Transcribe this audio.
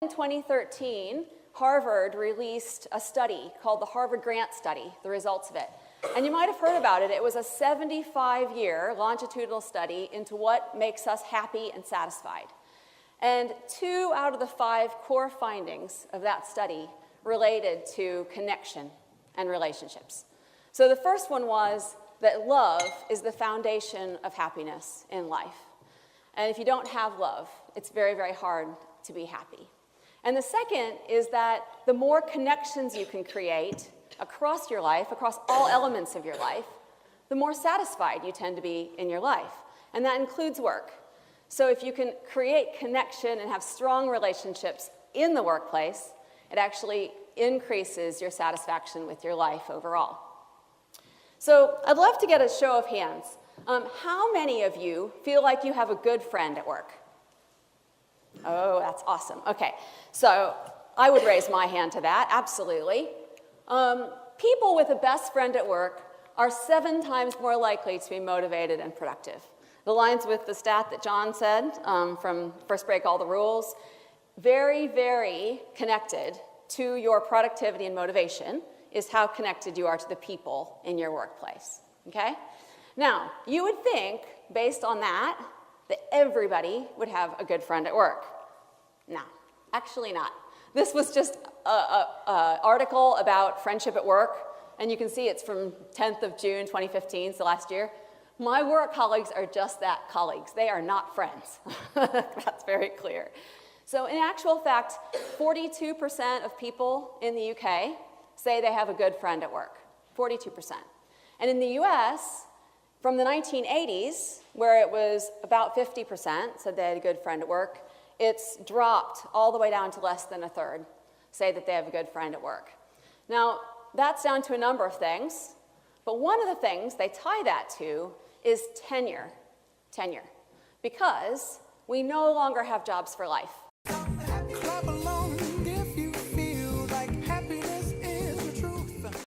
In 2013, Harvard released a study called the Harvard Grant Study, the results of it. And you might have heard about it. It was a 75-year longitudinal study into what makes us happy and satisfied. And 2 out of the 5 core findings of that study related to connection and relationships. So the first one was that love is the foundation of happiness in life. And if you don't have love, it's very, very hard to be happy. And the second is that the more connections you can create across your life, across all elements of your life, the more satisfied you tend to be in your life. And that includes work. So if you can create connection and have strong relationships in the workplace, it actually increases your satisfaction with your life overall. So I'd love to get a show of hands. How many of you feel like you have a good friend at work? Oh, that's awesome. Okay, so I would raise my hand to that, absolutely. People with a best friend at work are 7 times more likely to be motivated and productive. The lines with the stat that John said from First Break All the Rules, very, very connected to your productivity and motivation is how connected you are to the people in your workplace, okay? Now, you would think, based on that everybody would have a good friend at work. No, actually not. This was just an article about friendship at work, and you can see it's from 10th of June, 2015, so last year. My work colleagues are just that, colleagues. They are not friends. That's very clear. So in actual fact, 42% of people in the UK say they have a good friend at work, 42%. And in the US, from the 1980s, where it was about 50% said they had a good friend at work, it's dropped all the way down to less than a third say that they have a good friend at work. Now, that's down to a number of things, but one of the things they tie that to is tenure. Because we no longer have jobs for life.